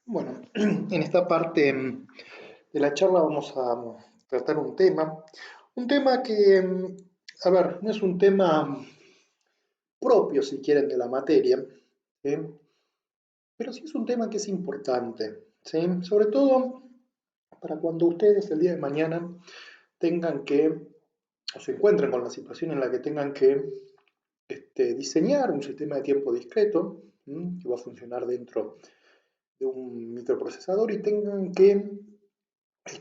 Bueno, en esta parte de la charla vamos a tratar un tema que, a ver, no es un tema propio, si quieren, de la materia, ¿sí? Pero sí es un tema que es importante, ¿sí? Sobre todo para cuando ustedes el día de mañana tengan que, o se encuentren con la situación en la que tengan que diseñar un sistema de tiempo discreto, que va a funcionar dentro de un microprocesador y tengan que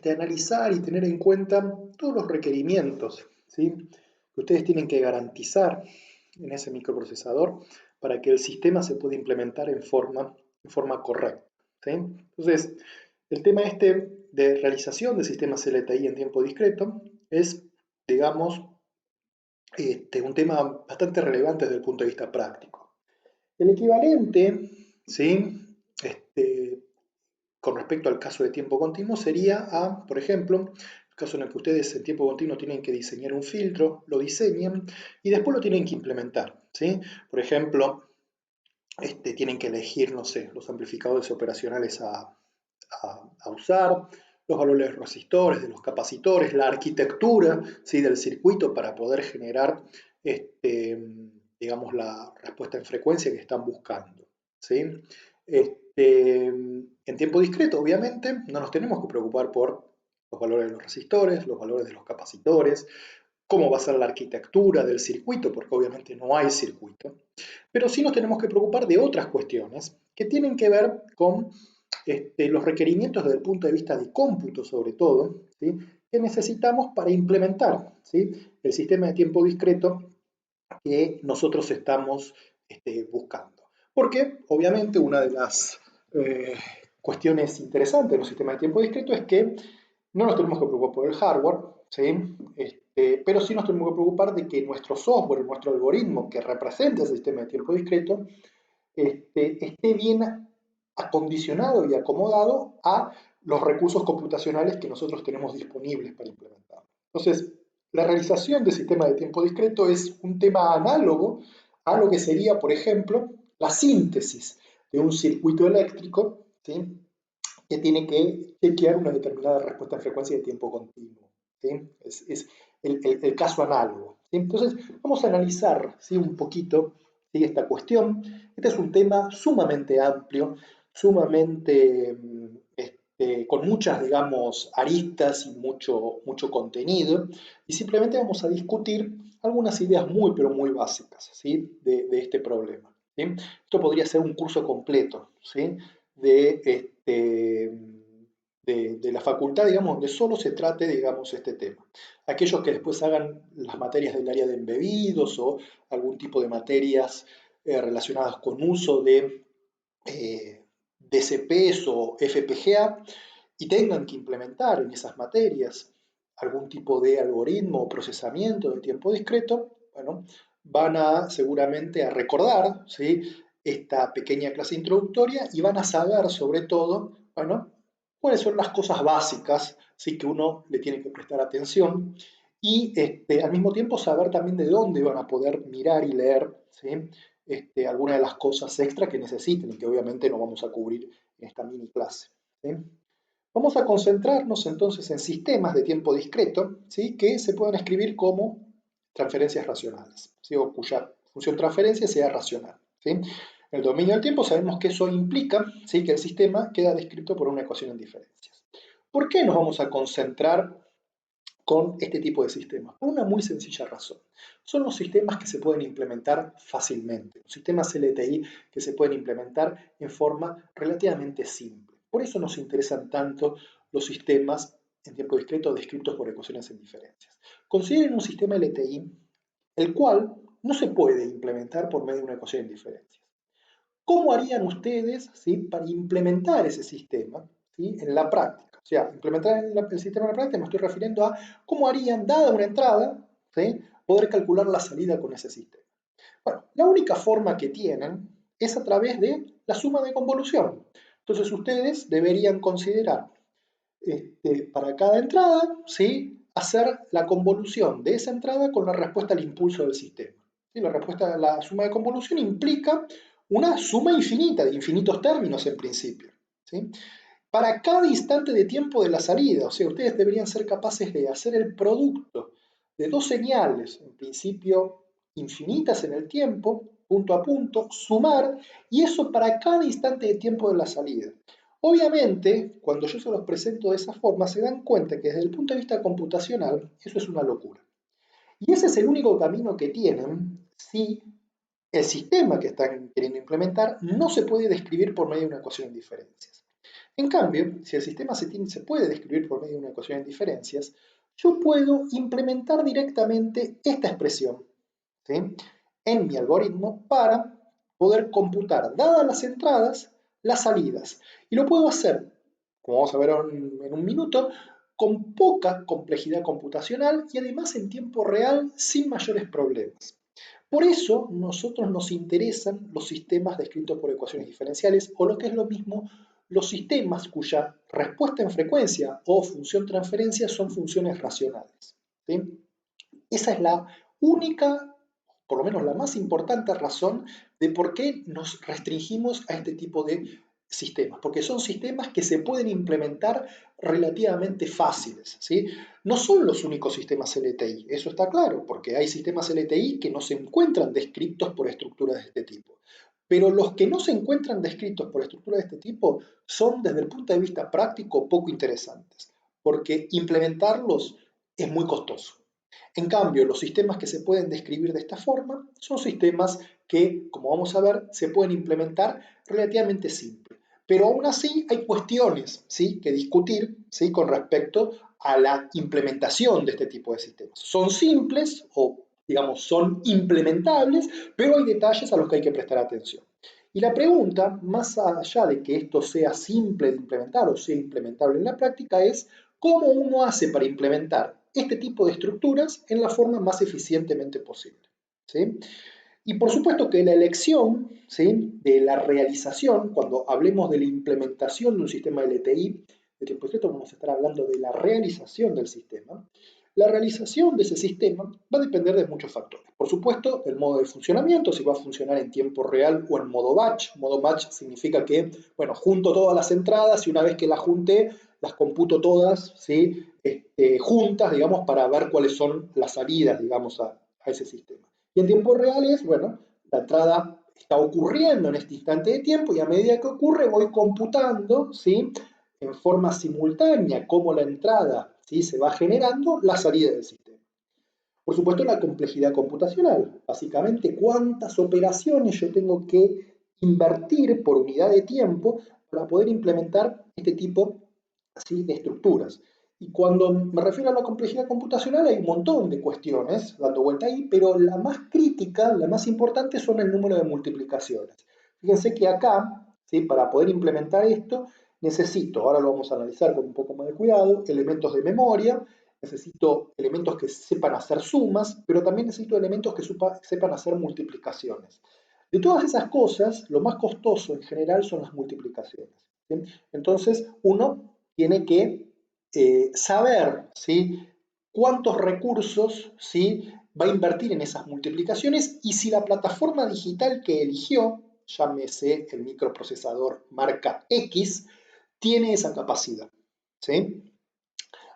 analizar y tener en cuenta todos los requerimientos, ¿sí?, que ustedes tienen que garantizar en ese microprocesador para que el sistema se pueda implementar en forma correcta, ¿sí? Entonces, el tema de realización de sistemas LTI en tiempo discreto es, digamos, un tema bastante relevante desde el punto de vista práctico. El equivalente, ¿sí?, con respecto al caso de tiempo continuo sería por ejemplo, el caso en el que ustedes en tiempo continuo tienen que diseñar un filtro, lo diseñan y después lo tienen que implementar, ¿sí? Por ejemplo, tienen que elegir, no sé, los amplificadores operacionales a usar, los valores de los resistores, de los capacitores, la arquitectura, ¿sí?, del circuito para poder generar, digamos, la respuesta en frecuencia que están buscando, ¿sí? En tiempo discreto, obviamente, no nos tenemos que preocupar por los valores de los resistores, los valores de los capacitores, cómo va a ser la arquitectura del circuito, porque obviamente no hay circuito, pero sí nos tenemos que preocupar de otras cuestiones que tienen que ver con los requerimientos desde el punto de vista de cómputo, sobre todo, ¿sí?, que necesitamos para implementar, ¿sí?, el sistema de tiempo discreto que nosotros estamos buscando. Porque, obviamente, una de las cuestiones interesantes de los sistemas de tiempo discreto es que no nos tenemos que preocupar por el hardware, ¿sí?, pero sí nos tenemos que preocupar de que nuestro software, nuestro algoritmo que representa el sistema de tiempo discreto, esté bien acondicionado y acomodado a los recursos computacionales que nosotros tenemos disponibles para implementarlo. Entonces, la realización de sistemas de tiempo discreto es un tema análogo a lo que sería, por ejemplo, la síntesis de un circuito eléctrico, ¿sí?, que tiene que chequear una determinada respuesta en frecuencia de tiempo continuo, ¿sí? Es el caso análogo, ¿sí? Entonces, vamos a analizar, ¿sí?, un poquito, ¿sí?, esta cuestión. Este es un tema sumamente amplio, sumamente con muchas, digamos, aristas y mucho contenido, y simplemente vamos a discutir algunas ideas muy, pero muy básicas, ¿sí?, de este problema, ¿sí? Esto podría ser un curso completo, ¿sí?, de la facultad, digamos, donde solo se trate, digamos, este tema. Aquellos que después hagan las materias del área de embebidos o algún tipo de materias relacionadas con uso de DCPs o FPGA y tengan que implementar en esas materias algún tipo de algoritmo o procesamiento de tiempo discreto, bueno, van a seguramente a recordar, ¿sí?, esta pequeña clase introductoria y van a saber sobre todo, bueno, cuáles son las cosas básicas, ¿sí?, que uno le tiene que prestar atención y al mismo tiempo saber también de dónde van a poder mirar y leer, ¿sí?, algunas de las cosas extra que necesiten y que obviamente no vamos a cubrir en esta mini clase, ¿sí? Vamos a concentrarnos entonces en sistemas de tiempo discreto, ¿sí?, que se pueden escribir como transferencias racionales, ¿sí?, o cuya función transferencia sea racional, ¿sí? En el dominio del tiempo sabemos que eso implica, ¿sí?, que el sistema queda descrito por una ecuación en diferencias. ¿Por qué nos vamos a concentrar con este tipo de sistemas? Por una muy sencilla razón. Son los sistemas que se pueden implementar fácilmente, los sistemas LTI que se pueden implementar en forma relativamente simple. Por eso nos interesan tanto los sistemas en tiempo discreto descritos por ecuaciones en diferencias. Consideren un sistema LTI el cual no se puede implementar por medio de una ecuación en diferencias. ¿Cómo harían ustedes, ¿sí?, para implementar ese sistema, ¿sí?, en la práctica? O sea, implementar el sistema en la práctica me estoy refiriendo a cómo harían, dada una entrada, ¿sí?, poder calcular la salida con ese sistema. Bueno, la única forma que tienen es a través de la suma de convolución. Entonces ustedes deberían considerar para cada entrada, ¿sí?, hacer la convolución de esa entrada con la respuesta al impulso del sistema. ¿Sí? La suma de convolución implica una suma infinita, de infinitos términos en principio, ¿sí? Para cada instante de tiempo de la salida. O sea, ustedes deberían ser capaces de hacer el producto de dos señales, en principio infinitas en el tiempo, punto a punto, sumar, y eso para cada instante de tiempo de la salida. Obviamente, cuando yo se los presento de esa forma, se dan cuenta que desde el punto de vista computacional, eso es una locura. Y ese es el único camino que tienen si el sistema que están queriendo implementar no se puede describir por medio de una ecuación en diferencias. En cambio, si el sistema se puede describir por medio de una ecuación en diferencias, yo puedo implementar directamente esta expresión, ¿sí?, en mi algoritmo para poder computar, dadas las entradas, las salidas. Y lo puedo hacer, como vamos a ver en un minuto, con poca complejidad computacional y además en tiempo real sin mayores problemas. Por eso, nosotros nos interesan los sistemas descritos por ecuaciones diferenciales o lo que es lo mismo, los sistemas cuya respuesta en frecuencia o función transferencia son funciones racionales, ¿sí? Esa es la única, por lo menos la más importante razón de por qué nos restringimos a este tipo de sistemas, porque son sistemas que se pueden implementar relativamente fáciles, ¿sí? No son los únicos sistemas LTI, eso está claro, porque hay sistemas LTI que no se encuentran descritos por estructuras de este tipo. Pero los que no se encuentran descritos por estructuras de este tipo son, desde el punto de vista práctico, poco interesantes, porque implementarlos es muy costoso. En cambio, los sistemas que se pueden describir de esta forma son sistemas que, como vamos a ver, se pueden implementar relativamente simple. Pero aún así hay cuestiones, ¿sí?, que discutir, ¿sí?, con respecto a la implementación de este tipo de sistemas. Son simples o, digamos, son implementables, pero hay detalles a los que hay que prestar atención. Y la pregunta, más allá de que esto sea simple de implementar o sea implementable en la práctica, es cómo uno hace para implementar este tipo de estructuras en la forma más eficientemente posible, ¿sí? Y por supuesto que la elección, ¿sí?, de la realización, cuando hablemos de la implementación de un sistema LTI, de tiempo discreto vamos a estar hablando de la realización del sistema. La realización de ese sistema va a depender de muchos factores. Por supuesto, el modo de funcionamiento, si va a funcionar en tiempo real o en modo batch. Modo batch significa que, bueno, junto todas las entradas y una vez que las junté, las computo todas, ¿sí?, juntas, digamos, para ver cuáles son las salidas, digamos, a ese sistema. Y en tiempo real es, bueno, la entrada está ocurriendo en este instante de tiempo y a medida que ocurre voy computando, ¿sí?, en forma simultánea cómo la entrada, ¿sí?, se va generando la salida del sistema. Por supuesto, la complejidad computacional, básicamente cuántas operaciones yo tengo que invertir por unidad de tiempo para poder implementar este tipo, ¿sí?, de estructuras. Y cuando me refiero a la complejidad computacional hay un montón de cuestiones dando vuelta ahí, pero la más crítica, la más importante son el número de multiplicaciones. Fíjense que acá, ¿sí?, para poder implementar esto, necesito, ahora lo vamos a analizar con un poco más de cuidado, elementos de memoria, necesito elementos que sepan hacer sumas, pero también necesito elementos que sepan hacer multiplicaciones. De todas esas cosas, lo más costoso en general son las multiplicaciones, ¿sí? Entonces, uno tiene que saber, ¿sí?, cuántos recursos, ¿sí?, va a invertir en esas multiplicaciones y si la plataforma digital que eligió, llámese el microprocesador marca X, tiene esa capacidad, ¿sí?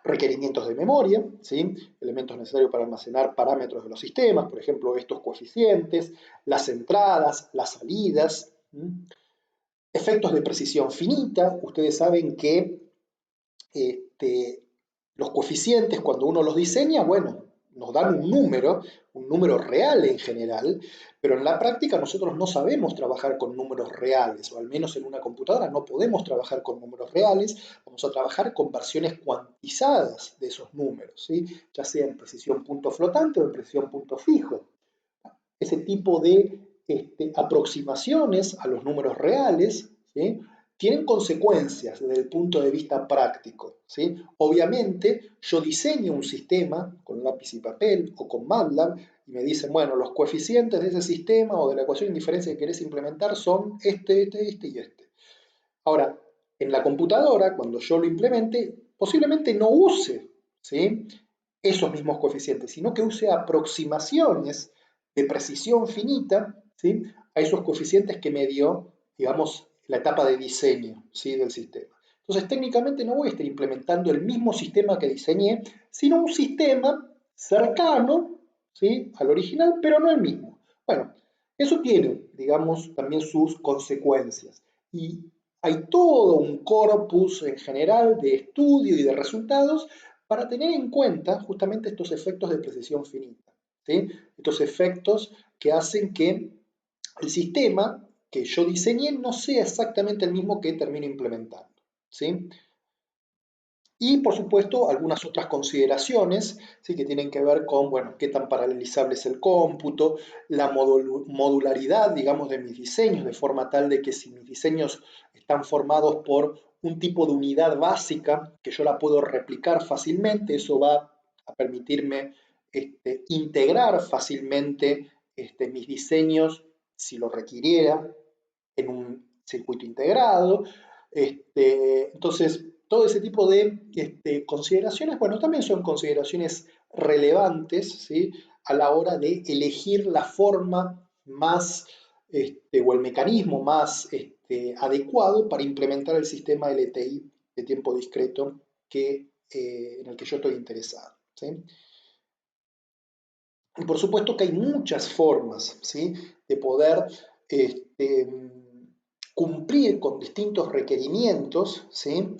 Requerimientos de memoria, ¿sí?, elementos necesarios para almacenar parámetros de los sistemas, por ejemplo, estos coeficientes, las entradas, las salidas, efectos de precisión finita. Ustedes saben que los coeficientes, cuando uno los diseña, bueno, nos dan un número real en general, pero en la práctica nosotros no sabemos trabajar con números reales, o al menos en una computadora no podemos trabajar con números reales, vamos a trabajar con versiones cuantizadas de esos números, ¿sí?, ya sea en precisión punto flotante o en precisión punto fijo. Ese tipo de aproximaciones a los números reales, ¿sí?, tienen consecuencias desde el punto de vista práctico, ¿sí? Obviamente, yo diseño un sistema con lápiz y papel o con MATLAB y me dicen, bueno, los coeficientes de ese sistema o de la ecuación de diferencia que querés implementar son este y este. Ahora, en la computadora, cuando yo lo implemente, posiblemente no use, ¿sí?, esos mismos coeficientes, sino que use aproximaciones de precisión finita, ¿sí?, a esos coeficientes que me dio, digamos, la etapa de diseño, ¿sí?, del sistema. Entonces, técnicamente no voy a estar implementando el mismo sistema que diseñé, sino un sistema cercano, ¿sí?, al original, pero no el mismo. Bueno, eso tiene, digamos, también sus consecuencias. Y hay todo un corpus en general de estudio y de resultados para tener en cuenta justamente estos efectos de precisión finita, ¿sí? Estos efectos que hacen que el sistema que yo diseñé no sea exactamente el mismo que termino implementando, ¿sí? Y, por supuesto, algunas otras consideraciones, ¿sí?, que tienen que ver con, bueno, qué tan paralelizable es el cómputo, la modularidad, digamos, de mis diseños, de forma tal de que si mis diseños están formados por un tipo de unidad básica, que yo la puedo replicar fácilmente, eso va a permitirme integrar fácilmente mis diseños, si lo requiriera, en un circuito integrado. Entonces, todo ese tipo de consideraciones, bueno, también son consideraciones relevantes, ¿sí?, a la hora de elegir la forma más o el mecanismo más adecuado para implementar el sistema LTI de tiempo discreto en el que yo estoy interesado, ¿sí? Y por supuesto que hay muchas formas, ¿sí?, de poder cumplir con distintos requerimientos, ¿sí?,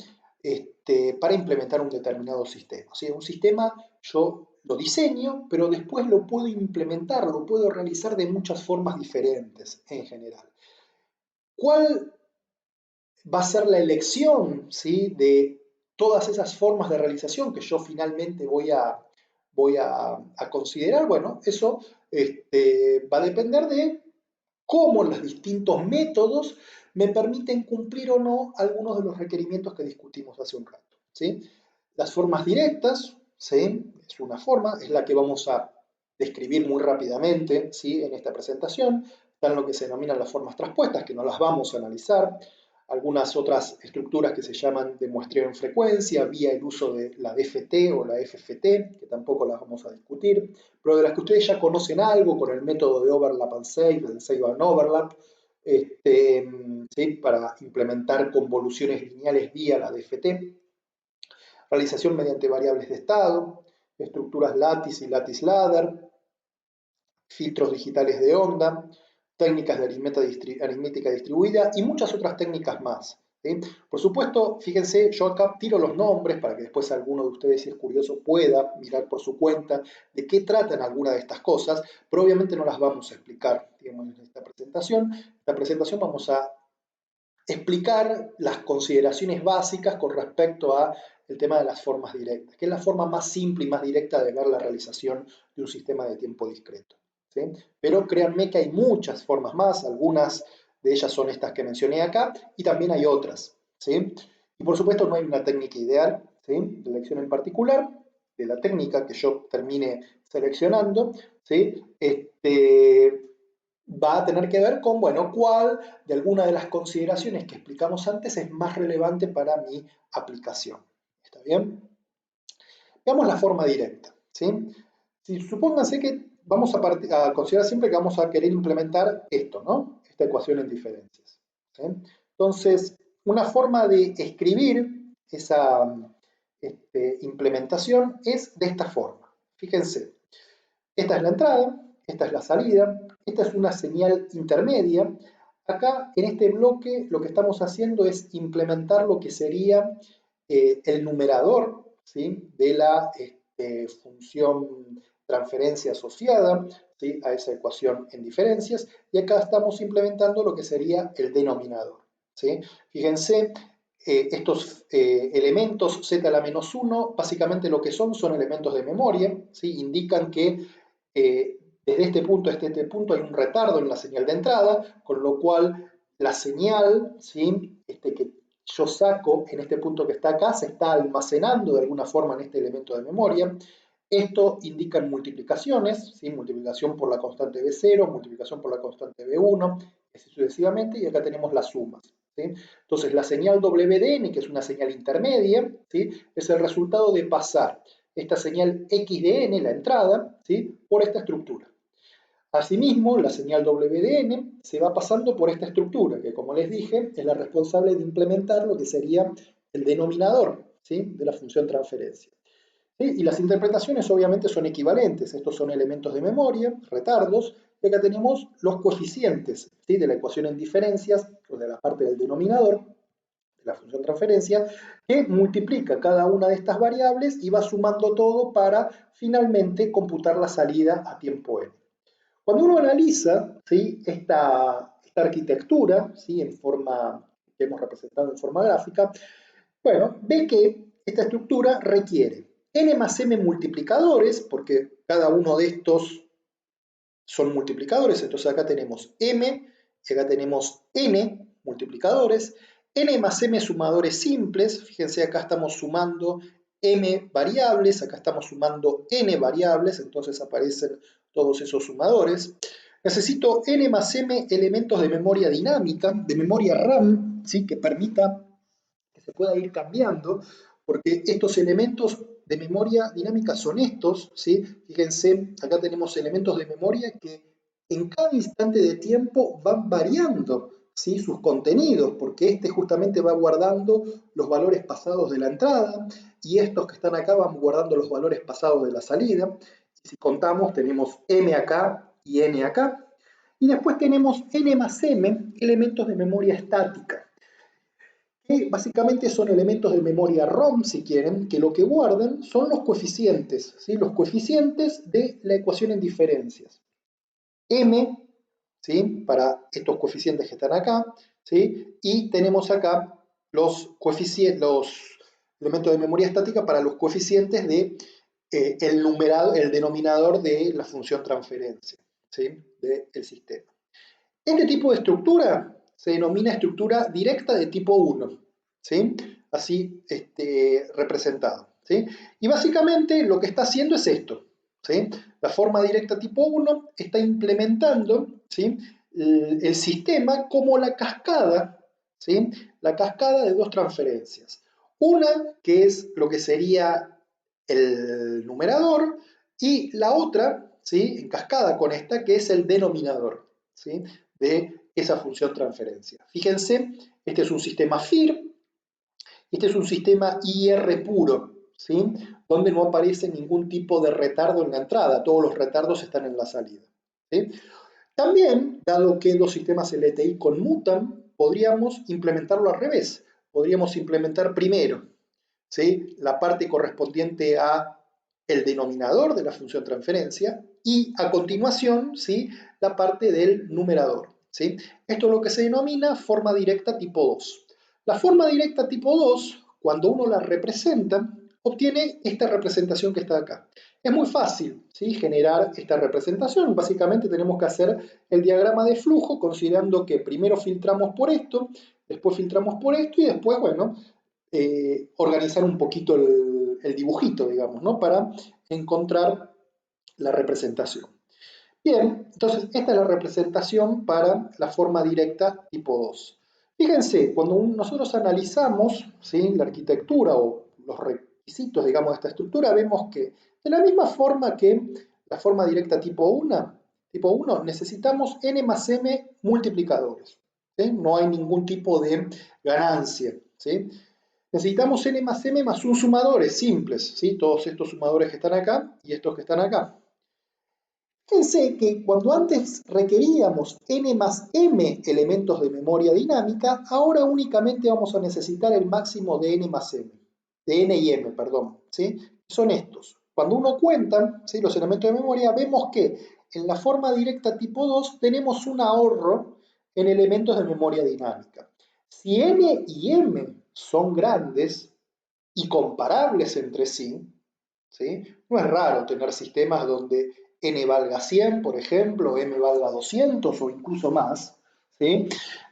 para implementar un determinado sistema. O sea, un sistema yo lo diseño, pero después lo puedo implementar, lo puedo realizar de muchas formas diferentes en general. ¿Cuál va a ser la elección, ¿sí?, de todas esas formas de realización que yo finalmente voy a considerar? Bueno, eso va a depender de cómo los distintos métodos me permiten cumplir o no algunos de los requerimientos que discutimos hace un rato, ¿sí? Las formas directas, ¿sí?, es una forma, es la que vamos a describir muy rápidamente, ¿sí?, en esta presentación. Están lo que se denominan las formas traspuestas, que no las vamos a analizar. Algunas otras estructuras que se llaman de muestreo en frecuencia, vía el uso de la DFT o la FFT, que tampoco las vamos a discutir, pero de las que ustedes ya conocen algo con el método de overlap and save, del save and overlap, ¿sí?, para implementar convoluciones lineales vía la DFT. Realización mediante variables de estado, estructuras lattice y lattice ladder, filtros digitales de onda, técnicas de aritmética distribuida y muchas otras técnicas más, ¿sí? Por supuesto, fíjense, yo acá tiro los nombres para que después alguno de ustedes, si es curioso, pueda mirar por su cuenta de qué tratan alguna de estas cosas, pero obviamente no las vamos a explicar, digamos, en esta presentación. En esta presentación vamos a explicar las consideraciones básicas con respecto a el tema de las formas directas, que es la forma más simple y más directa de ver la realización de un sistema de tiempo discreto, ¿sí? Pero créanme que hay muchas formas más, algunas de ellas son estas que mencioné acá, y también hay otras, ¿sí? Y por supuesto no hay una técnica ideal, ¿sí?, de elección en particular, de la técnica que yo termine seleccionando, ¿sí?, va a tener que ver con, bueno, cuál de alguna de las consideraciones que explicamos antes es más relevante para mi aplicación. ¿Está bien? Veamos la forma directa, ¿sí? Supónganse que vamos a considerar siempre que vamos a querer implementar esto, ¿no?, esta ecuación en diferencias, ¿sí? Entonces, una forma de escribir esa implementación es de esta forma. Fíjense, esta es la entrada, esta es la salida, esta es una señal intermedia. Acá, en este bloque, lo que estamos haciendo es implementar lo que sería el numerador, ¿sí?, de la función transferencia asociada, ¿sí?, a esa ecuación en diferencias, y acá estamos implementando lo que sería el denominador, ¿sí? Fíjense, estos elementos z a la menos 1, básicamente lo que son elementos de memoria, ¿sí? Indican que desde este punto hasta este punto hay un retardo en la señal de entrada, con lo cual la señal, ¿sí?, que yo saco en este punto que está acá se está almacenando de alguna forma en este elemento de memoria. Esto indica multiplicaciones, ¿sí?, multiplicación por la constante B0, multiplicación por la constante B1, así sucesivamente, y acá tenemos las sumas, ¿sí? Entonces la señal WDN, que es una señal intermedia, ¿sí?, es el resultado de pasar esta señal XDN, la entrada, ¿sí?, por esta estructura. Asimismo, la señal WDN se va pasando por esta estructura, que como les dije, es la responsable de implementar lo que sería el denominador, ¿sí?, de la función transferencia. ¿Sí? Y las interpretaciones obviamente son equivalentes. Estos son elementos de memoria, retardos, y acá tenemos los coeficientes, ¿sí?, de la ecuación en diferencias, o de la parte del denominador, de la función transferencia, que multiplica cada una de estas variables y va sumando todo para finalmente computar la salida a tiempo n. Cuando uno analiza, ¿sí?, esta arquitectura, ¿sí?, en forma, que hemos representado en forma gráfica, bueno, ve que esta estructura requiere n más m multiplicadores, porque cada uno de estos son multiplicadores, entonces acá tenemos m, y acá tenemos n multiplicadores, n más m sumadores simples, fíjense acá estamos sumando m variables, acá estamos sumando n variables, entonces aparecen todos esos sumadores. Necesito n más m elementos de memoria dinámica, de memoria RAM, ¿sí?, que permita que se pueda ir cambiando, porque estos elementos de memoria dinámica son estos, ¿sí? Fíjense, acá tenemos elementos de memoria que en cada instante de tiempo van variando, ¿sí?, sus contenidos, porque este justamente va guardando los valores pasados de la entrada, y estos que están acá van guardando los valores pasados de la salida. Si contamos, tenemos m acá y n acá. Y después tenemos n más m, elementos de memoria estática, que básicamente son elementos de memoria ROM, si quieren, que lo que guardan son los coeficientes, ¿sí?, los coeficientes de la ecuación en diferencias. M, ¿sí?, para estos coeficientes que están acá, ¿sí?, y tenemos acá los elementos de memoria estática para los coeficientes de el denominador de la función transferencia, ¿sí?, del sistema. Este tipo de estructura se denomina estructura directa de tipo 1, ¿sí?, así representado, ¿sí? Y básicamente lo que está haciendo es esto, ¿sí? La forma directa tipo 1 está implementando, ¿sí?, el sistema como la cascada, ¿sí?, la cascada de dos transferencias. Una que es lo que sería el numerador, y la otra, ¿sí?, en cascada con esta, que es el denominador, ¿sí?, de esa función transferencia. Fíjense, este es un sistema FIR, este es un sistema IR puro, ¿sí?, donde no aparece ningún tipo de retardo en la entrada, todos los retardos están en la salida, ¿sí? También, dado que los sistemas LTI conmutan, podríamos implementarlo al revés. Podríamos implementar primero, ¿sí?, la parte correspondiente a el denominador de la función transferencia, y a continuación, ¿sí?, la parte del numerador, ¿sí? Esto es lo que se denomina forma directa tipo 2. La forma directa tipo 2, cuando uno la representa, obtiene esta representación que está acá. Es muy fácil, ¿sí?, generar esta representación. Básicamente tenemos que hacer el diagrama de flujo considerando que primero filtramos por esto, después filtramos por esto, y después, bueno, organizar un poquito el dibujito, digamos, ¿no?, para encontrar la representación. Bien, entonces esta es la representación para la forma directa tipo 2. Fíjense, cuando nosotros analizamos, ¿sí?, la arquitectura o los requisitos, digamos, de esta estructura, vemos que de la misma forma que la forma directa tipo 1 necesitamos n más m multiplicadores, ¿sí? No hay ningún tipo de ganancia, ¿sí? Necesitamos n más m más un sumadores simples, ¿sí?, todos estos sumadores que están acá y estos que están acá. Fíjense que cuando antes requeríamos n más m elementos de memoria dinámica, ahora únicamente vamos a necesitar el máximo de n más m, de n y m, perdón, ¿sí? Son estos. Cuando uno cuenta, ¿sí?, los elementos de memoria, vemos que en la forma directa tipo 2 tenemos un ahorro en elementos de memoria dinámica. Si n y m son grandes y comparables entre sí, ¿sí?, no es raro tener sistemas donde n valga 100, por ejemplo, m valga 200 o incluso más, ¿sí?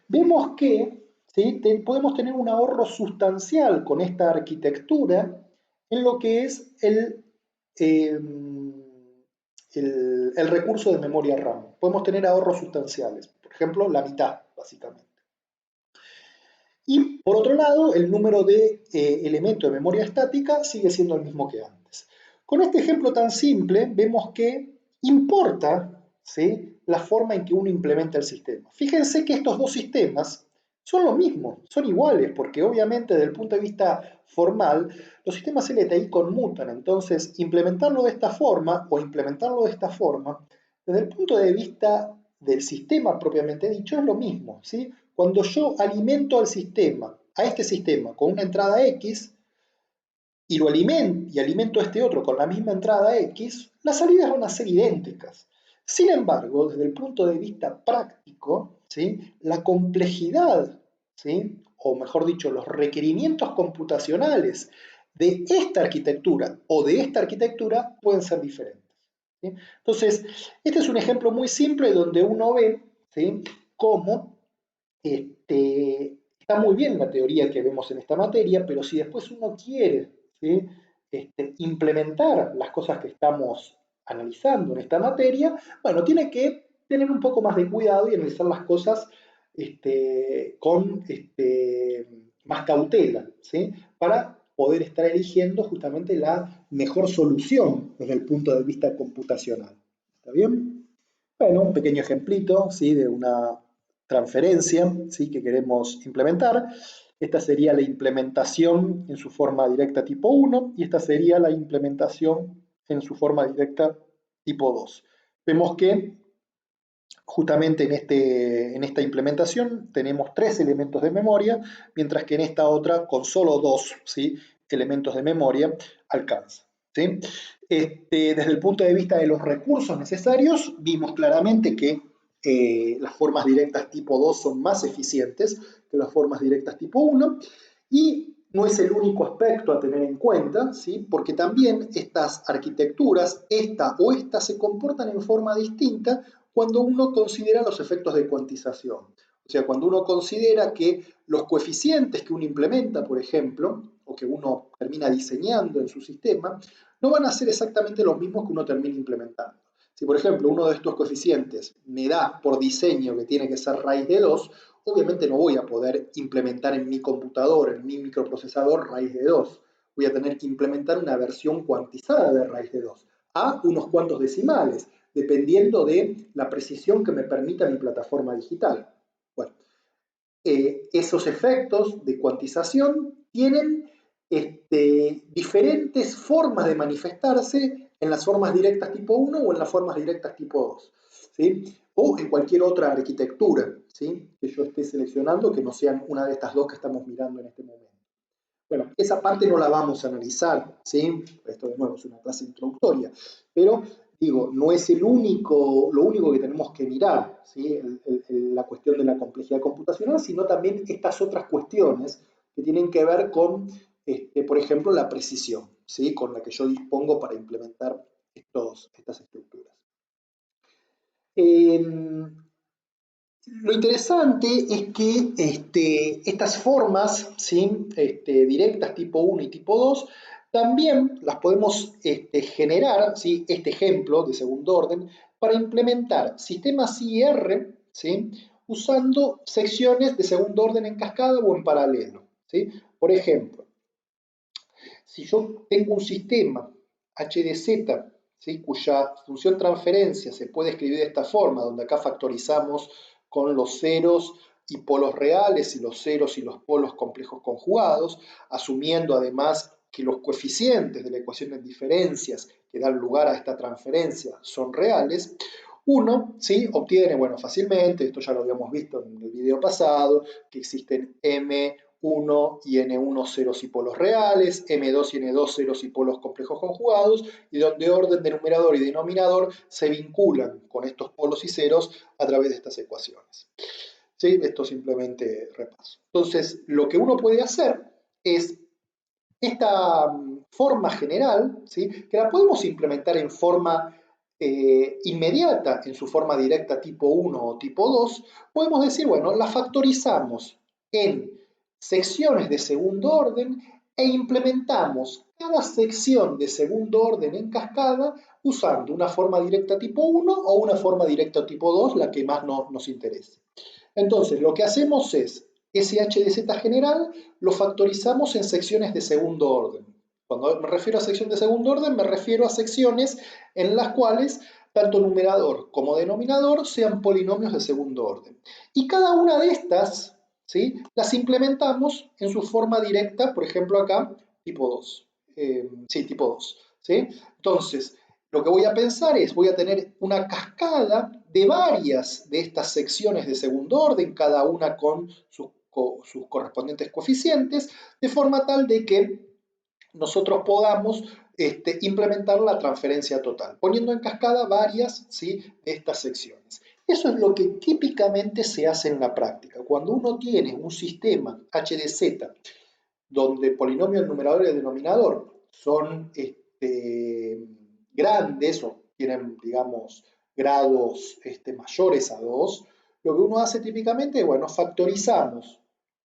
Vemos que, ¿sí?, podemos tener un ahorro sustancial con esta arquitectura en lo que es el recurso de memoria RAM. Podemos tener ahorros sustanciales, por ejemplo, la mitad, básicamente. Y por otro lado, el número de elementos de memoria estática sigue siendo el mismo que antes. Con este ejemplo tan simple, vemos que importa, ¿sí?, la forma en que uno implementa el sistema. Fíjense que estos dos sistemas son lo mismo, son iguales, porque obviamente desde el punto de vista formal, los sistemas LTI conmutan, entonces implementarlo de esta forma o implementarlo de esta forma, desde el punto de vista del sistema propiamente dicho, es lo mismo, ¿sí? Cuando yo alimento al sistema, a este sistema con una entrada X, y lo alimento, y alimento a este otro con la misma entrada X, las salidas van a ser idénticas. Sin embargo, desde el punto de vista práctico, ¿sí?, la complejidad, ¿sí?, o mejor dicho, los requerimientos computacionales de esta arquitectura o de esta arquitectura pueden ser diferentes, ¿sí? Entonces, este es un ejemplo muy simple donde uno ve, ¿sí?, cómo está muy bien la teoría que vemos en esta materia, pero si después uno quiere, ¿sí?, implementar las cosas que estamos analizando en esta materia, bueno, tiene que tener un poco más de cuidado y analizar las cosas con más cautela, ¿sí?, para poder estar eligiendo justamente la mejor solución desde el punto de vista computacional. ¿Está bien? Bueno, un pequeño ejemplito, ¿sí?, de una transferencia, ¿sí?, que queremos implementar. Esta sería la implementación en su forma directa tipo 1 y esta sería la implementación en su forma directa tipo 2. Vemos que justamente en esta implementación tenemos 3 elementos de memoria, mientras que en esta otra con solo 2, ¿sí?, elementos de memoria alcanza, ¿sí? Desde el punto de vista de los recursos necesarios, vimos claramente que las formas directas tipo 2 son más eficientes que las formas directas tipo 1, y no es el único aspecto a tener en cuenta, ¿sí?, porque también estas arquitecturas, esta o esta, se comportan en forma distinta cuando uno considera los efectos de cuantización. O sea, cuando uno considera que los coeficientes que uno implementa, por ejemplo, o que uno termina diseñando en su sistema, no van a ser exactamente los mismos que uno termina implementando. Si, por ejemplo, uno de estos coeficientes me da por diseño que tiene que ser raíz de 2, obviamente no voy a poder implementar en mi computador, en mi microprocesador, raíz de 2. Voy a tener que implementar una versión cuantizada de raíz de 2, a unos cuantos decimales, dependiendo de la precisión que me permita mi plataforma digital. Bueno, esos efectos de cuantización tienen diferentes formas de manifestarse en las formas directas tipo 1 o en las formas directas tipo 2, ¿sí?, o en cualquier otra arquitectura, ¿sí?, que yo esté seleccionando que no sean una de estas dos que estamos mirando en este momento. Bueno, esa parte no la vamos a analizar, ¿sí? Esto de nuevo es una clase introductoria, pero digo, no es lo único que tenemos que mirar, ¿sí?, la cuestión de la complejidad computacional, sino también estas otras cuestiones que tienen que ver con, por ejemplo, la precisión, ¿sí?, con la que yo dispongo para implementar estas estructuras. Lo interesante es que estas formas, ¿sí?, directas tipo 1 y tipo 2, también las podemos generar, ¿sí?, este ejemplo de segundo orden, para implementar sistemas IR, ¿sí?, usando secciones de segundo orden en cascada o en paralelo, ¿sí? Por ejemplo, si yo tengo un sistema HDZ, ¿sí?, cuya función transferencia se puede escribir de esta forma, donde acá factorizamos con los ceros y polos reales y los ceros y los polos complejos conjugados, asumiendo además que los coeficientes de la ecuación de diferencias que dan lugar a esta transferencia son reales, uno, ¿sí?, obtiene, bueno, fácilmente, esto ya lo habíamos visto en el video pasado, que existen M1 y N1 ceros y polos reales, M2 y N2 ceros y polos complejos conjugados, y donde orden de numerador y denominador se vinculan con estos polos y ceros a través de estas ecuaciones. ¿Sí? Esto simplemente repaso. Entonces, lo que uno puede hacer es esta forma general, ¿sí?, que la podemos implementar en forma inmediata, en su forma directa tipo 1 o tipo 2, podemos decir, bueno, la factorizamos en secciones de segundo orden e implementamos cada sección de segundo orden en cascada usando una forma directa tipo 1 o una forma directa tipo 2, la que más nos interese. Entonces, lo que hacemos es, ese HDZ general lo factorizamos en secciones de segundo orden. Cuando me refiero a sección de segundo orden, me refiero a secciones en las cuales tanto numerador como denominador sean polinomios de segundo orden. Y cada una de estas, ¿sí?, las implementamos en su forma directa, por ejemplo acá, tipo 2. Sí, tipo 2. ¿Sí? Entonces, lo que voy a pensar es, voy a tener una cascada de varias de estas secciones de segundo orden, cada una con sus correspondientes coeficientes, de forma tal de que nosotros podamos implementar la transferencia total, poniendo en cascada varias, ¿sí?, de estas secciones. Eso es lo que típicamente se hace en la práctica. Cuando uno tiene un sistema HDZ donde polinomio, el numerador y el denominador son grandes o tienen, digamos, grados mayores a 2, lo que uno hace típicamente es, bueno, factorizamos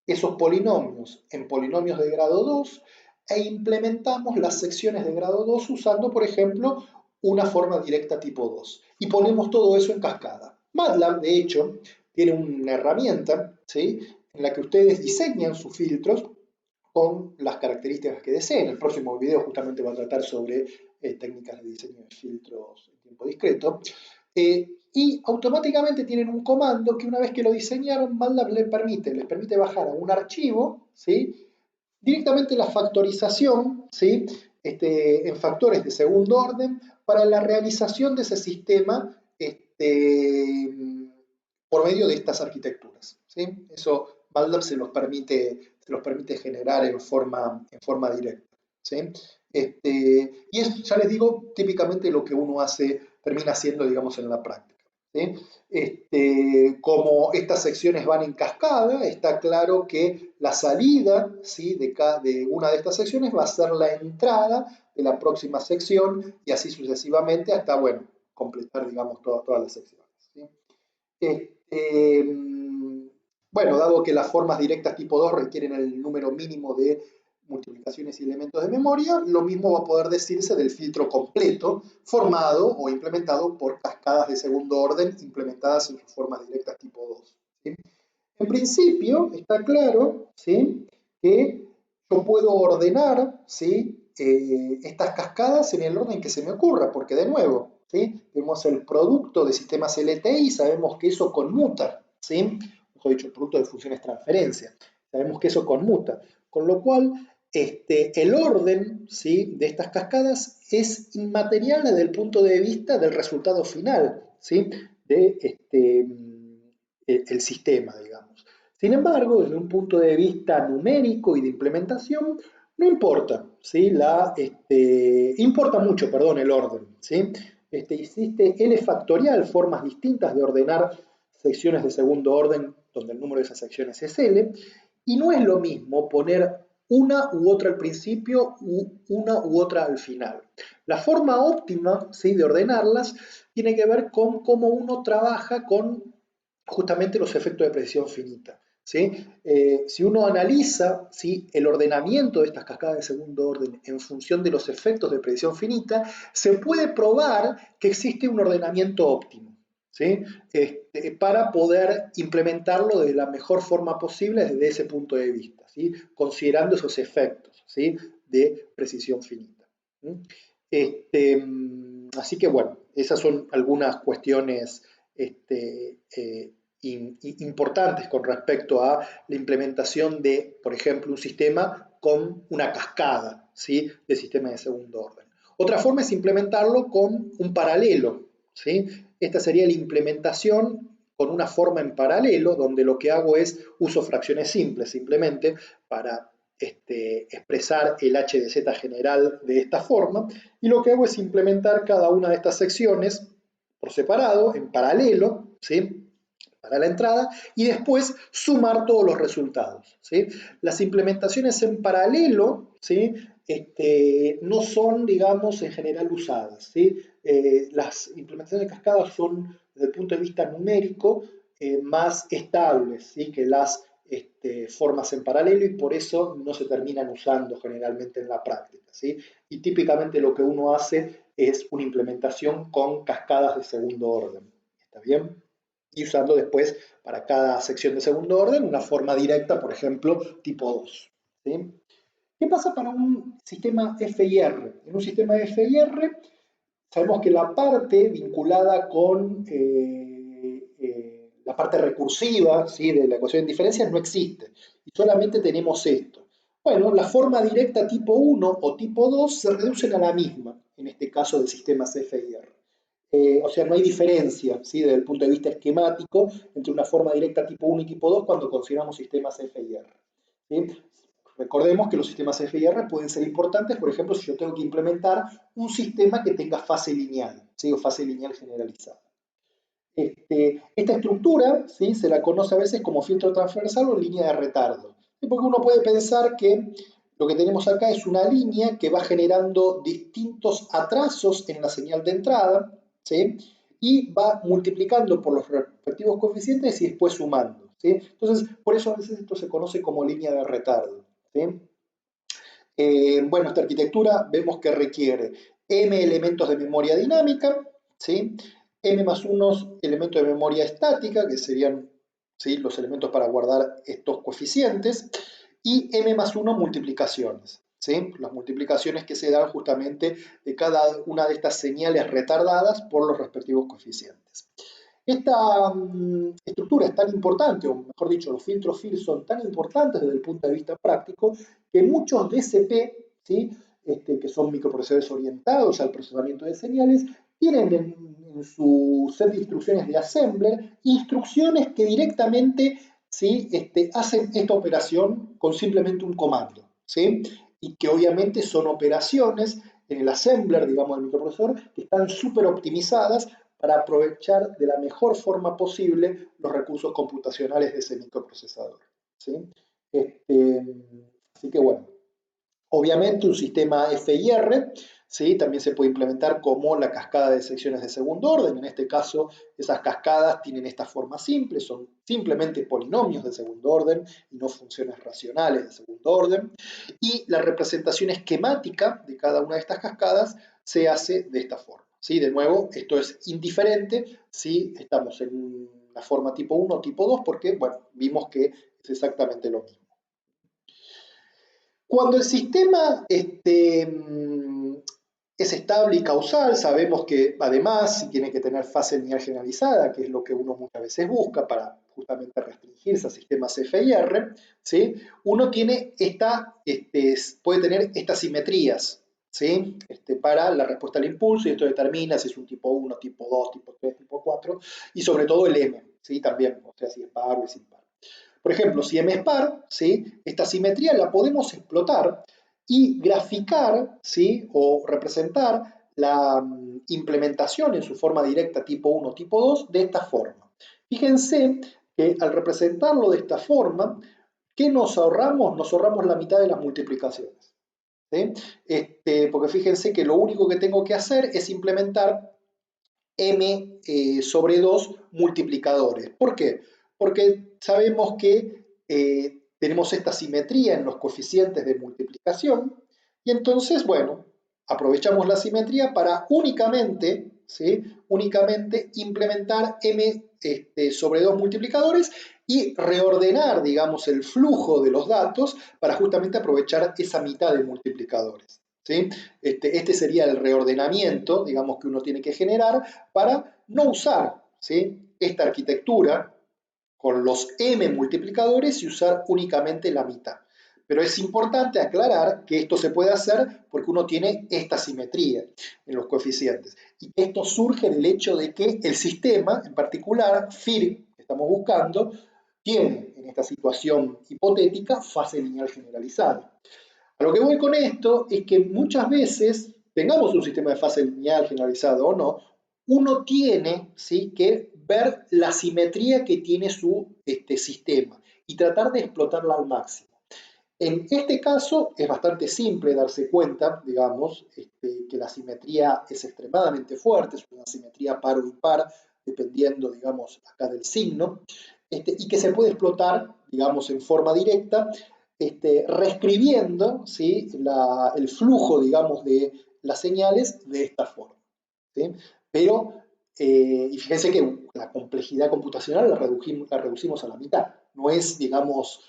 esos polinomios en polinomios de grado 2 e implementamos las secciones de grado 2 usando, por ejemplo, una forma directa tipo 2. Y ponemos todo eso en cascada. MATLAB, de hecho, tiene una herramienta, ¿sí?, en la que ustedes diseñan sus filtros con las características que deseen. El próximo video justamente va a tratar sobre técnicas de diseño de filtros en tiempo discreto. Y automáticamente tienen un comando que una vez que lo diseñaron, MATLAB les permite bajar a un archivo, ¿sí?, directamente la factorización, ¿sí?, en factores de segundo orden para la realización de ese sistema por medio de estas arquitecturas, ¿sí? Eso MATLAB se los permite generar en forma directa, ¿sí? Y es, ya les digo, típicamente lo que uno termina haciendo, digamos, en la práctica, ¿sí? Como estas secciones van en cascada, está claro que la salida, ¿sí?, de una de estas secciones va a ser la entrada de la próxima sección y así sucesivamente hasta, bueno, completar, digamos, todas las secciones, ¿sí? Bueno, dado que las formas directas tipo 2 requieren el número mínimo de multiplicaciones y elementos de memoria, lo mismo va a poder decirse del filtro completo, formado o implementado por cascadas de segundo orden implementadas en sus formas directas tipo 2. ¿Sí? En principio, está claro, ¿sí?, que yo puedo ordenar, ¿sí?, estas cascadas en el orden que se me ocurra, porque de nuevo, ¿sí?, tenemos el producto de sistemas LTI y sabemos que eso conmuta, ¿sí?, mejor dicho, el producto de funciones transferencia, sabemos que eso conmuta, con lo cual el orden, ¿sí?, de estas cascadas es inmaterial desde el punto de vista del resultado final, ¿sí?, de el sistema, digamos. Sin embargo, desde un punto de vista numérico y de implementación, no importa, ¿sí? Importa mucho, perdón, el orden, ¿sí? Existe N factorial, formas distintas de ordenar secciones de segundo orden, donde el número de esas secciones es L, y no es lo mismo poner una u otra al principio una u otra al final. La forma óptima, ¿sí?, de ordenarlas tiene que ver con cómo uno trabaja con justamente los efectos de precisión finita, ¿sí? Si uno analiza, ¿sí?, el ordenamiento de estas cascadas de segundo orden en función de los efectos de precisión finita, se puede probar que existe un ordenamiento óptimo, ¿sí?, para poder implementarlo de la mejor forma posible desde ese punto de vista, ¿sí?, considerando esos efectos, ¿sí?, de precisión finita. Así que bueno, esas son algunas cuestiones importantes con respecto a la implementación de, por ejemplo, un sistema con una cascada, ¿sí?, de sistema de segundo orden. Otra forma es implementarlo con un paralelo, ¿sí? Esta sería la implementación con una forma en paralelo, donde lo que hago es uso fracciones simples simplemente para expresar el h de z general de esta forma, y lo que hago es implementar cada una de estas secciones por separado, en paralelo, ¿sí?, para la entrada, y después sumar todos los resultados, ¿sí? Las implementaciones en paralelo, ¿sí?, no son, digamos, en general usadas, ¿sí? Las implementaciones de cascada son, desde el punto de vista numérico, más estables, ¿sí?, que las formas en paralelo, y por eso no se terminan usando generalmente en la práctica, ¿sí? Y típicamente lo que uno hace es una implementación con cascadas de segundo orden, ¿está bien? Y usando después para cada sección de segundo orden una forma directa, por ejemplo, tipo 2, ¿sí? ¿Qué pasa para un sistema FIR? En un sistema FIR sabemos que la parte vinculada con la parte recursiva, ¿sí?, de la ecuación de diferencias no existe, y solamente tenemos esto. Bueno, la forma directa tipo 1 o tipo 2 se reducen a la misma, en este caso de sistemas F y R. O sea, no hay diferencia, ¿sí?, desde el punto de vista esquemático entre una forma directa tipo 1 y tipo 2 cuando consideramos sistemas F y R. ¿Sí? Recordemos que los sistemas F y R pueden ser importantes, por ejemplo, si yo tengo que implementar un sistema que tenga fase lineal, ¿sí?, o fase lineal generalizada. Esta estructura, ¿sí?, se la conoce a veces como filtro transversal o línea de retardo. Porque uno puede pensar que lo que tenemos acá es una línea que va generando distintos atrasos en la señal de entrada, ¿sí?, y va multiplicando por los respectivos coeficientes y después sumando, ¿sí? Entonces, por eso a veces esto se conoce como línea de retardo, ¿sí? Bueno, esta arquitectura vemos que requiere m elementos de memoria dinámica, ¿sí?, m más unos elementos de memoria estática, que serían, ¿sí?, los elementos para guardar estos coeficientes, y m más 1 multiplicaciones, ¿sí?, las multiplicaciones que se dan justamente de cada una de estas señales retardadas por los respectivos coeficientes. Esta estructura es tan importante, o mejor dicho, los filtros FIR son tan importantes desde el punto de vista práctico, que muchos DSP, ¿sí?, que son microprocesadores orientados al procesamiento de señales, tienen en su set de instrucciones de assembler instrucciones que directamente, ¿sí?, hacen esta operación con simplemente un comando, ¿sí?, y que obviamente son operaciones en el assembler, digamos, del microprocesador, que están súper optimizadas para aprovechar de la mejor forma posible los recursos computacionales de ese microprocesador, ¿sí? Así que bueno, obviamente un sistema FIR, ¿sí?, también se puede implementar como la cascada de secciones de segundo orden. En este caso, esas cascadas tienen esta forma simple, son simplemente polinomios de segundo orden y no funciones racionales de segundo orden. Y la representación esquemática de cada una de estas cascadas se hace de esta forma, ¿sí? De nuevo, esto es indiferente si estamos en una forma tipo 1 o tipo 2, porque, bueno, vimos que es exactamente lo mismo. Cuando el sistema es estable y causal, sabemos que además si tiene que tener fase lineal generalizada, que es lo que uno muchas veces busca para justamente restringirse a sistemas FIR, ¿sí?, uno tiene puede tener estas simetrías, ¿sí?, para la respuesta al impulso, y esto determina si es un tipo 1, tipo 2, tipo 3, tipo 4, y sobre todo el M, ¿sí?, también, o sea, si es par o es impar. Por ejemplo, si M es par, ¿sí?, esta simetría la podemos explotar y graficar, ¿sí?, o representar la implementación en su forma directa tipo 1, tipo 2, de esta forma. Fíjense que al representarlo de esta forma, ¿qué nos ahorramos? Nos ahorramos la mitad de las multiplicaciones, ¿sí? Porque fíjense que lo único que tengo que hacer es implementar m sobre 2 multiplicadores. ¿Por qué? Porque sabemos que tenemos esta simetría en los coeficientes de multiplicación y entonces, bueno, aprovechamos la simetría para únicamente, ¿sí?, únicamente implementar m sobre 2 multiplicadores y reordenar, digamos, el flujo de los datos para justamente aprovechar esa mitad de multiplicadores, ¿sí? Este sería el reordenamiento, digamos, que uno tiene que generar para no usar, ¿sí?, esta arquitectura con los m multiplicadores y usar únicamente la mitad. Pero es importante aclarar que esto se puede hacer porque uno tiene esta simetría en los coeficientes. Y esto surge del hecho de que el sistema, en particular FIR, que estamos buscando, tiene en esta situación hipotética fase lineal generalizada. A lo que voy con esto es que muchas veces, tengamos un sistema de fase lineal generalizado o no, uno tiene, ¿sí?, que ver la simetría que tiene su sistema y tratar de explotarla al máximo. En este caso es bastante simple darse cuenta, digamos, que la simetría es extremadamente fuerte, es una simetría par o impar, dependiendo, digamos, acá del signo, y que se puede explotar, digamos, en forma directa, reescribiendo, ¿sí?, el flujo, digamos, de las señales de esta forma, ¿sí? Pero, y fíjense que la complejidad computacional la reducimos a la mitad, no es, digamos,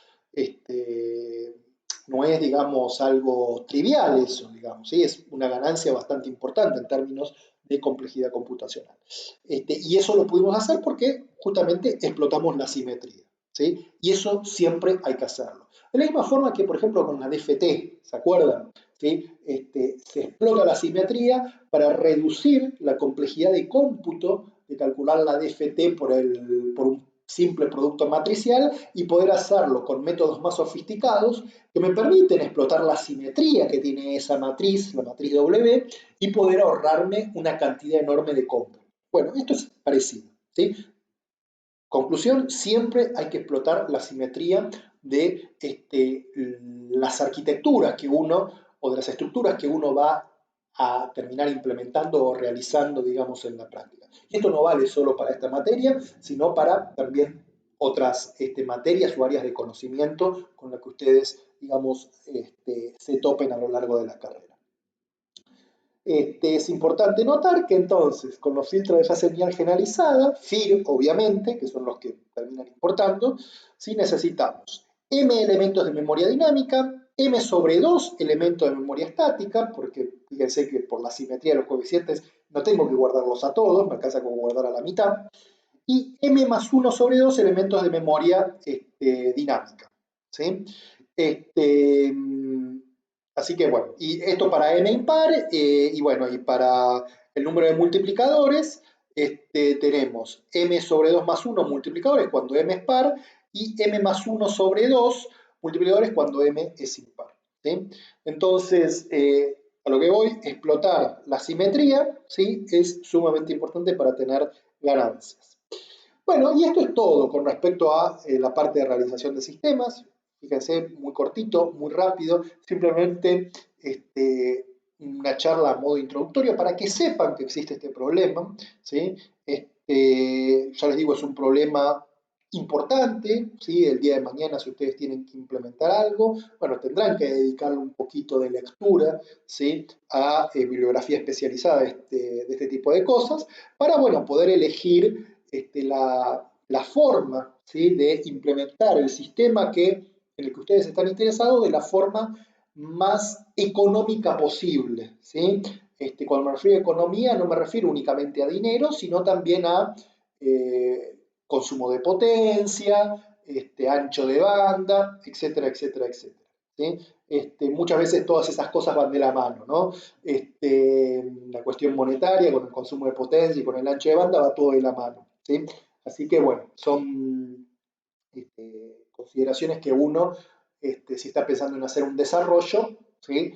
no es, digamos, algo trivial eso, digamos, ¿sí? Es una ganancia bastante importante en términos de complejidad computacional. Y eso lo pudimos hacer porque justamente explotamos la simetría, ¿sí? Y eso siempre hay que hacerlo. De la misma forma que, por ejemplo, con la DFT, ¿se acuerdan? ¿Sí? Se explota la simetría para reducir la complejidad de cómputo, de calcular la DFT por un simple producto matricial y poder hacerlo con métodos más sofisticados que me permiten explotar la simetría que tiene esa matriz, la matriz W, y poder ahorrarme una cantidad enorme de cómputo. Bueno, esto es parecido, ¿sí? Conclusión, siempre hay que explotar la simetría de las arquitecturas que uno, o de las estructuras que uno va a terminar implementando o realizando, digamos, en la práctica. Y esto no vale solo para esta materia, sino para también otras materias o áreas de conocimiento con las que ustedes, digamos, se topen a lo largo de la carrera. Es importante notar que entonces, con los filtros de fase lineal generalizada, FIR, obviamente, que son los que terminan importando, ¿sí? Necesitamos M elementos de memoria dinámica, M sobre 2 elementos de memoria estática, porque fíjense que por la simetría de los coeficientes no tengo que guardarlos a todos, me alcanza como guardar a la mitad, y M más 1 sobre 2 elementos de memoria dinámica, ¿sí? Así que bueno, y esto para m impar, y bueno, y para el número de multiplicadores, tenemos m sobre 2 más 1 multiplicadores cuando m es par, y m más 1 sobre 2 multiplicadores cuando m es impar. ¿Sí? Entonces, a lo que voy, explotar la simetría, ¿sí? Es sumamente importante para tener ganancias. Bueno, y esto es todo con respecto a la parte de realización de sistemas. Fíjense, muy cortito, muy rápido, simplemente una charla a modo introductorio para que sepan que existe este problema, ¿sí? Ya les digo, es un problema importante, ¿sí? El día de mañana, si ustedes tienen que implementar algo, bueno, tendrán que dedicarle un poquito de lectura, ¿sí? A bibliografía especializada de este tipo de cosas, para, bueno, poder elegir la forma, ¿sí? De implementar el sistema en el que ustedes están interesados de la forma más económica posible, ¿sí? Cuando me refiero a economía no me refiero únicamente a dinero, sino también a consumo de potencia, ancho de banda, etcétera, etcétera, etcétera. ¿Sí? Muchas veces todas esas cosas van de la mano, ¿no? La cuestión monetaria con el consumo de potencia y con el ancho de banda va todo de la mano, ¿sí? Así que bueno, son consideraciones que uno, si está pensando en hacer un desarrollo, ¿sí?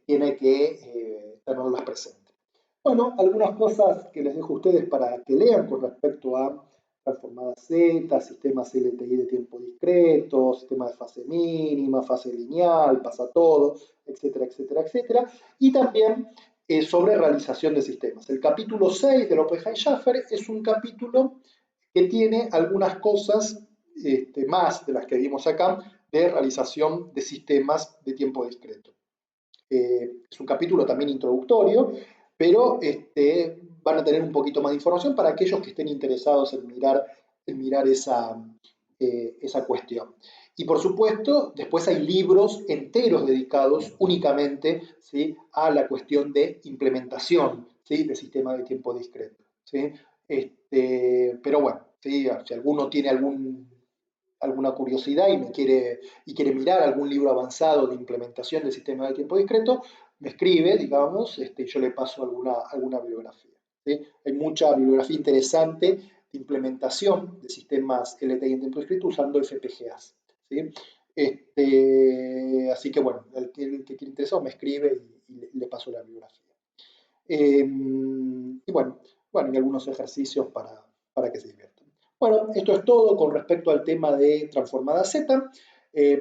Tiene que tenerlas presentes. Bueno, algunas cosas que les dejo a ustedes para que lean con respecto a transformadas Z, sistemas LTI de tiempo discreto, sistemas de fase mínima, fase lineal, pasa todo, etcétera, etcétera, etcétera. Y también sobre realización de sistemas. El capítulo 6 de Oppenheim-Schaffer es un capítulo que tiene algunas cosas más de las que vimos acá de realización de sistemas de tiempo discreto. Es un capítulo también introductorio, pero van a tener un poquito más de información para aquellos que estén interesados en mirar esa cuestión. Y por supuesto, después hay libros enteros dedicados únicamente, ¿sí? A la cuestión de implementación, ¿sí? De sistemas de tiempo discreto, ¿sí? Pero bueno, ¿sí? Si alguno tiene alguna curiosidad y quiere mirar algún libro avanzado de implementación del sistema de tiempo discreto, me escribe, digamos, y yo le paso alguna bibliografía. ¿Sí? Hay mucha bibliografía interesante de implementación de sistemas LTI en tiempo discreto usando FPGAs. ¿Sí? Así que bueno, el que quiere interesado me escribe y le paso la bibliografía. Y bueno, y algunos ejercicios para que se diviertan. Bueno, esto es todo con respecto al tema de transformada Z.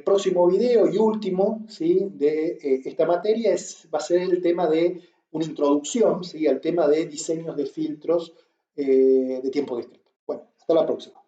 Próximo video y último, ¿sí? De esta materia va a ser el tema de una introducción, ¿sí? Al tema de diseños de filtros de tiempo discreto. Bueno, hasta la próxima.